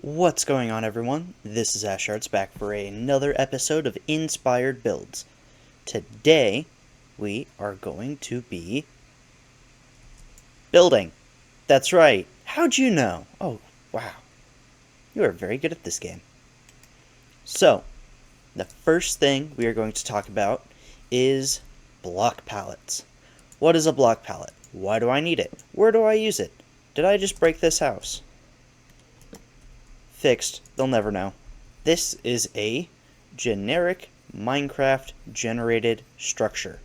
What's going on, everyone? This is Ashards back for another episode of Inspired Builds. Today, we are going to be building. That's right. How'd you know? Oh, wow. You are very good at this game. So, the first thing we are going to talk about is block pallets. What is a block pallet? Why do I need it? Where do I use it? Did I just break this house? Fixed. They'll never know. This is a generic Minecraft generated structure.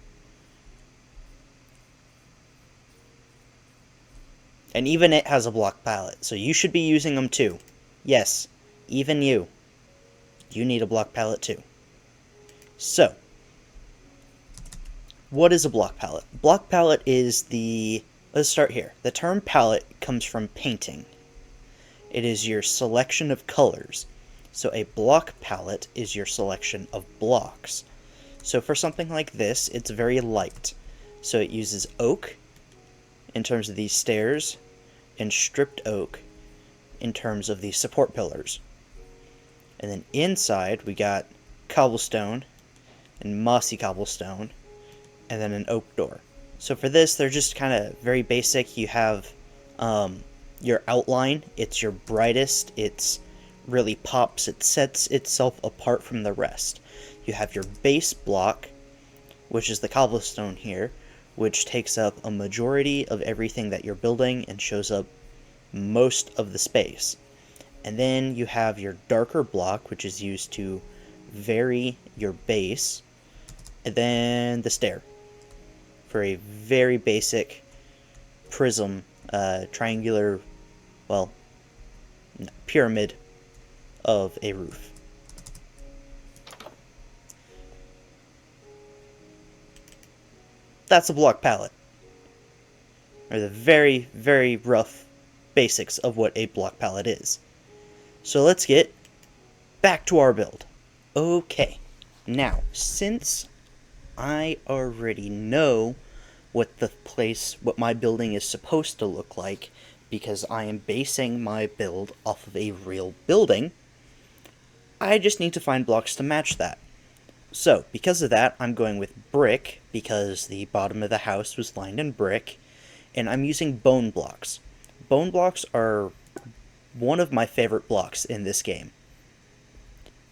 And even it has a block pallet, so you should be using them too. Yes, even you. You need a block pallet too. So, what is a block pallet? Block pallet is let's start here. The term palette comes from painting. It is your selection of colors. So a block palette is your selection of blocks. So for something like this, it's very light. So it uses oak in terms of these stairs, and stripped oak in terms of the support pillars. And then inside we got cobblestone and mossy cobblestone, and then an oak door. So for this, they're just kind of very basic. You have your outline, it's your brightest, it's really pops, it sets itself apart from the rest. You have your base block, which is the cobblestone here, which takes up a majority of everything that you're building and shows up most of the space. And then you have your darker block, which is used to vary your base, and then the stair for a very basic prism, triangular, well, pyramid of a roof. That's a block palette, or the very, very rough basics of what a block palette is. So let's get back to our build. Okay, now, since I already know what my building is supposed to look like, because I am basing my build off of a real building, I just need to find blocks to match that. So, because of that, I'm going with brick, because the bottom of the house was lined in brick, and I'm using bone blocks. Bone blocks are one of my favorite blocks in this game.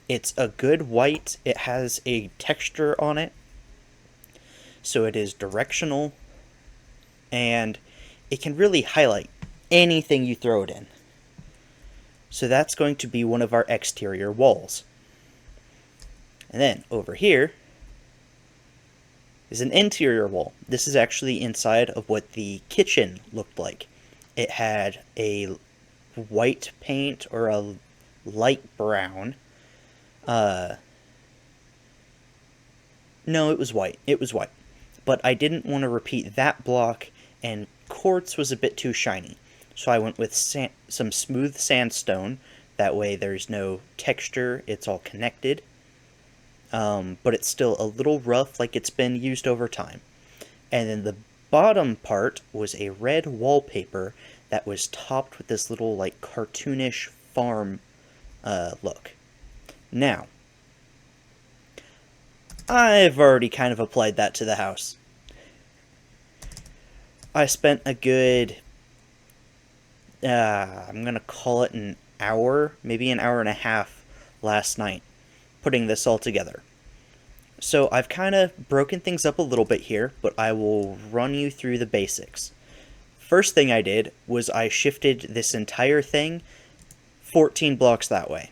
It's a good white, it has a texture on it, so it is directional, and it can really highlight anything you throw it in. So that's going to be one of our exterior walls. And then over here is an interior wall. This is actually inside of what the kitchen looked like. It had a white paint, or a light brown. No, it was white. It was white. But I didn't want to repeat that block, and quartz was a bit too shiny. So I went with some smooth sandstone. That way there's no texture, it's all connected. But it's still a little rough, like it's been used over time. And then the bottom part was a red wallpaper that was topped with this little, like, cartoonish farm look. Now, I've already kind of applied that to the house. I spent a good, I'm gonna call it an hour, maybe an hour and a half last night, putting this all together. So I've kind of broken things up a little bit here, but I will run you through the basics. First thing I did was I shifted this entire thing 14 blocks that way.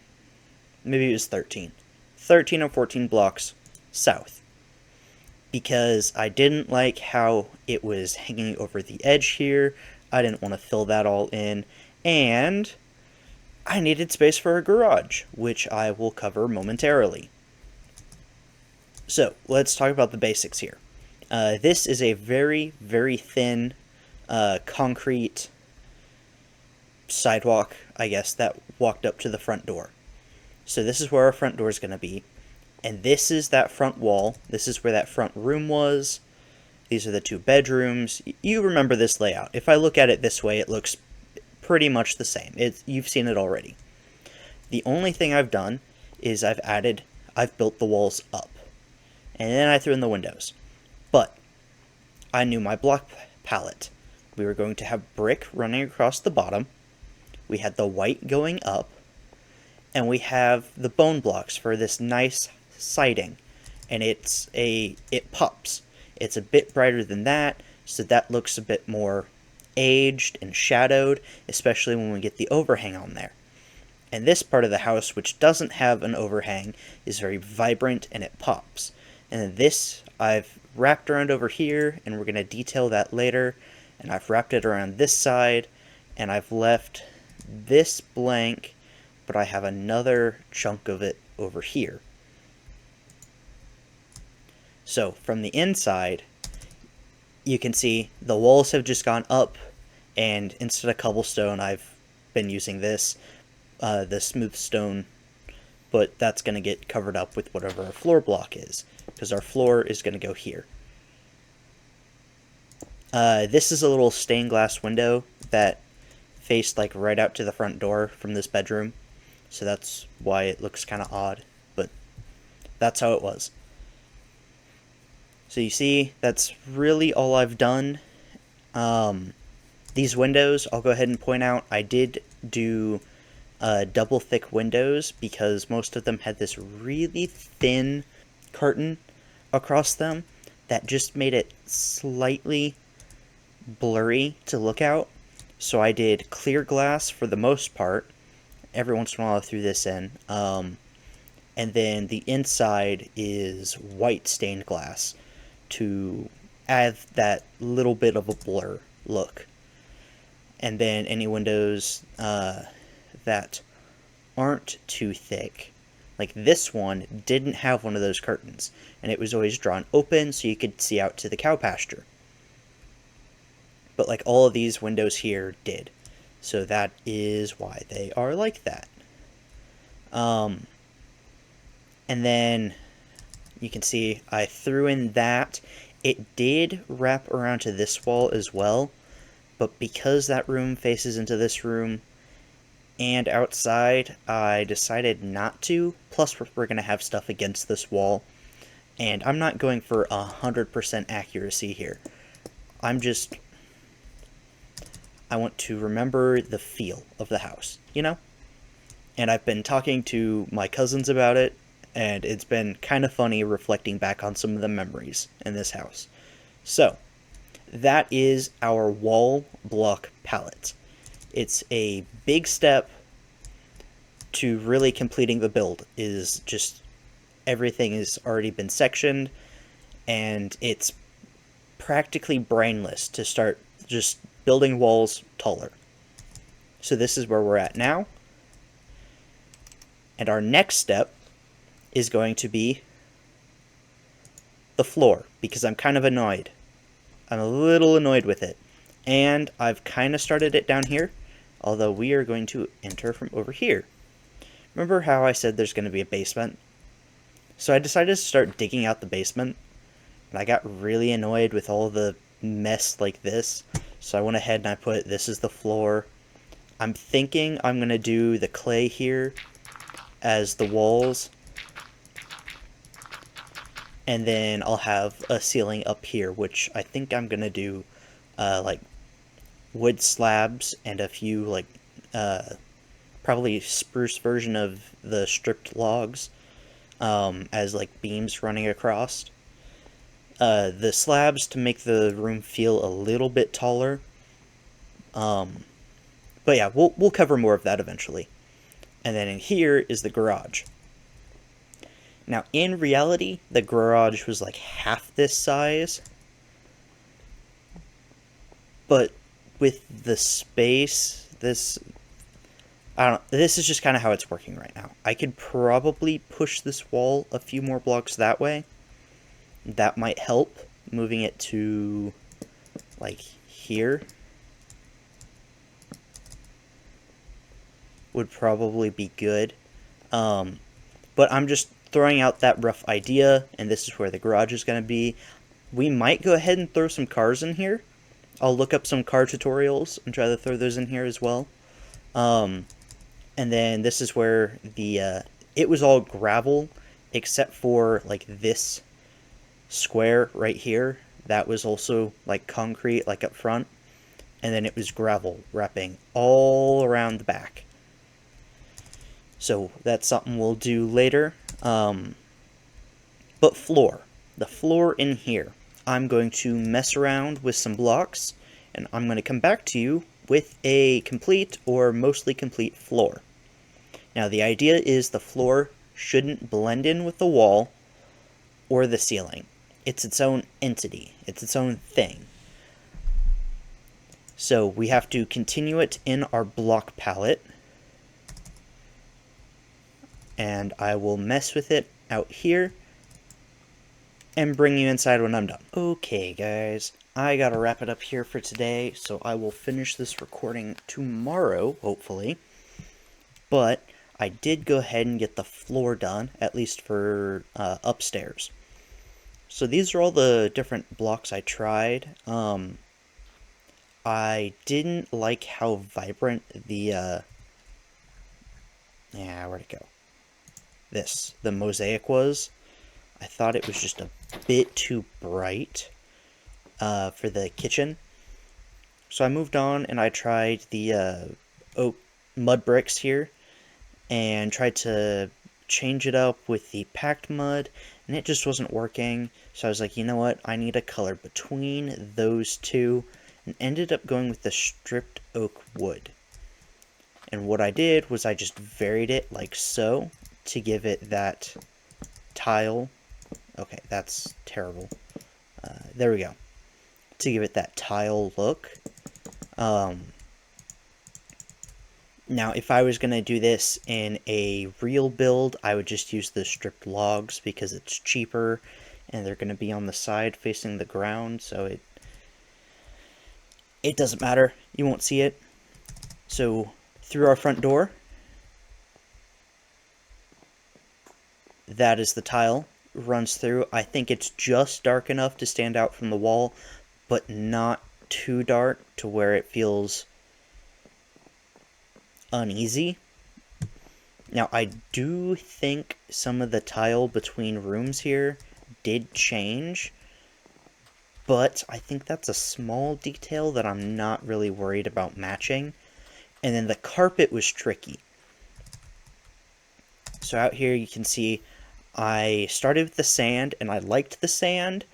Maybe it was 13. 13 or 14 blocks south. Because I didn't like how it was hanging over the edge here. I didn't want to fill that all in. And I needed space for a garage, which I will cover momentarily. So, let's talk about the basics here. This is a very, very thin concrete sidewalk, I guess, that walked up to the front door. So this is where our front door is going to be. And this is that front wall. This is where that front room was. These are the two bedrooms. You remember this layout. If I look at it this way, it looks pretty much the same. You've seen it already. The only thing I've done is I've built the walls up, and then I threw in the windows. But I knew my block palette. We were going to have brick running across the bottom, we had the white going up, and we have the bone blocks for this nice siding. And it pops. It's a bit brighter than that, so that looks a bit more aged and shadowed, especially when we get the overhang on there. And this part of the house, which doesn't have an overhang, is very vibrant and it pops. And then this I've wrapped around over here, and we're going to detail that later. And I've wrapped it around this side, and I've left this blank, but I have another chunk of it over here. So from the inside, you can see the walls have just gone up, and instead of cobblestone, I've been using this, the smooth stone, but that's going to get covered up with whatever our floor block is, because our floor is going to go here. This is a little stained glass window that faced like right out to the front door from this bedroom, so that's why it looks kind of odd, but that's how it was. So you see, that's really all I've done. These windows, I'll go ahead and point out, I did do double thick windows because most of them had this really thin curtain across them that just made it slightly blurry to look out. So I did clear glass for the most part. Every once in a while I threw this in. And then the inside is white stained glass to add that little bit of a blur look. And then any windows that aren't too thick, like this one didn't have one of those curtains, and it was always drawn open so you could see out to the cow pasture. But like all of these windows here did. So that is why they are like that. And then you can see I threw in that. It did wrap around to this wall as well, but because that room faces into this room and outside, I decided not to. Plus, we're going to have stuff against this wall, and I'm not going for 100% accuracy here. I want to remember the feel of the house, you know? And I've been talking to my cousins about it, and it's been kind of funny reflecting back on some of the memories in this house. So, that is our wall block palette. It's a big step to really completing the build, is just everything has already been sectioned, and it's practically brainless to start just building walls taller. So this is where we're at now. And our next step is going to be the floor, because I'm kind of annoyed. I'm a little annoyed with it. And I've kind of started it down here, although we are going to enter from over here. Remember how I said there's going to be a basement? So I decided to start digging out the basement, and I got really annoyed with all the mess like this. So I went ahead and I put, this is the floor. I'm thinking I'm going to do the clay here as the walls, and then I'll have a ceiling up here, which I think I'm going to do like wood slabs and a few like probably spruce version of the stripped logs as like beams running across. The slabs to make the room feel a little bit taller. But yeah, we'll cover more of that eventually. And then in here is the garage. Now, in reality, the garage was like half this size. But with the space, this is just kind of how it's working right now. I could probably push this wall a few more blocks that way. That might help, moving it to like here would probably be good. But I'm just throwing out that rough idea, and this is where the garage is going to be. We might go ahead and throw some cars in here. I'll look up some car tutorials and try to throw those in here as well. And then this is where the it was all gravel except for like this square right here. That was also like concrete, like up front, and then it was gravel wrapping all around the back. So that's something we'll do later. But floor, the floor in here, I'm going to mess around with some blocks, and I'm going to come back to you with a complete or mostly complete floor. Now the idea is the floor shouldn't blend in with the wall or the ceiling. It's its own entity. It's its own thing. So we have to continue it in our block palette. And I will mess with it out here and bring you inside when I'm done. Okay, guys, I gotta wrap it up here for today, so I will finish this recording tomorrow, hopefully. But I did go ahead and get the floor done, at least for upstairs. So these are all the different blocks I tried. I didn't like how vibrant the, where'd it go? The mosaic was. I thought it was just a bit too bright for the kitchen. So I moved on and I tried the oak mud bricks here and tried to change it up with the packed mud, and it just wasn't working. So I was like, you know what, I need a color between those two, and ended up going with the stripped oak wood. And what I did was I just varied it like so to give it that tile. Okay, that's terrible. There we go. To give it that tile look. Now, if I was going to do this in a real build, I would just use the stripped logs because it's cheaper, and they're going to be on the side facing the ground, so it doesn't matter. You won't see it. So, through our front door, that is the tile. Runs through. I think it's just dark enough to stand out from the wall, but not too dark to where it feels uneasy. Now, I do think some of the tile between rooms here did change, but I think that's a small detail that I'm not really worried about matching. And then the carpet was tricky. So out here you can see I started with the sand, and I liked the sand,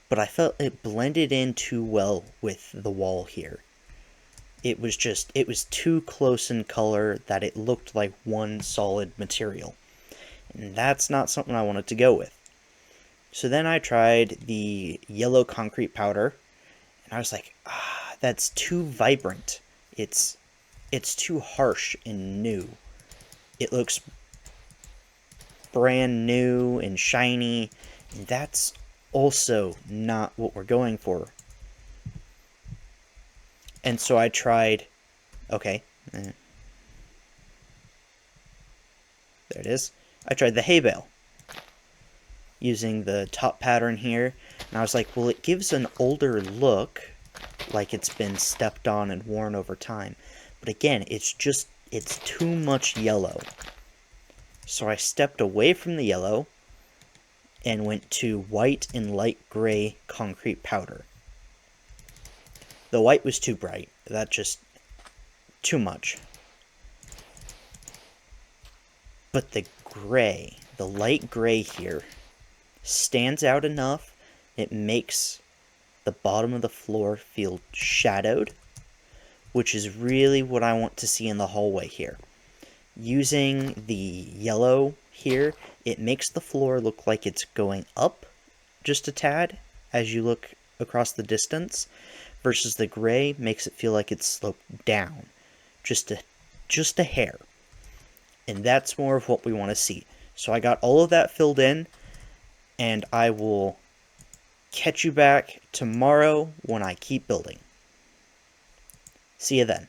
but I felt it blended in too well with the wall here. It was too close in color that it looked like one solid material. And that's not something I wanted to go with. So then I tried the yellow concrete powder, and I was like, that's too vibrant. It's too harsh and new. It looks brand new and shiny, and that's also not what we're going for. And so I tried, there it is. I tried the hay bale using the top pattern here, and I was like, well, it gives an older look, like it's been stepped on and worn over time. But again, it's too much yellow. So I stepped away from the yellow and went to white and light gray concrete powder. The white was too bright. That just too much. But the gray, the light gray here, stands out enough. It makes the bottom of the floor feel shadowed, which is really what I want to see in the hallway here. Using the yellow here, it makes the floor look like it's going up just a tad as you look across the distance, versus the gray makes it feel like it's sloped down just a hair. And that's more of what we want to see. So I got all of that filled in, and I will catch you back tomorrow when I keep building. See you then.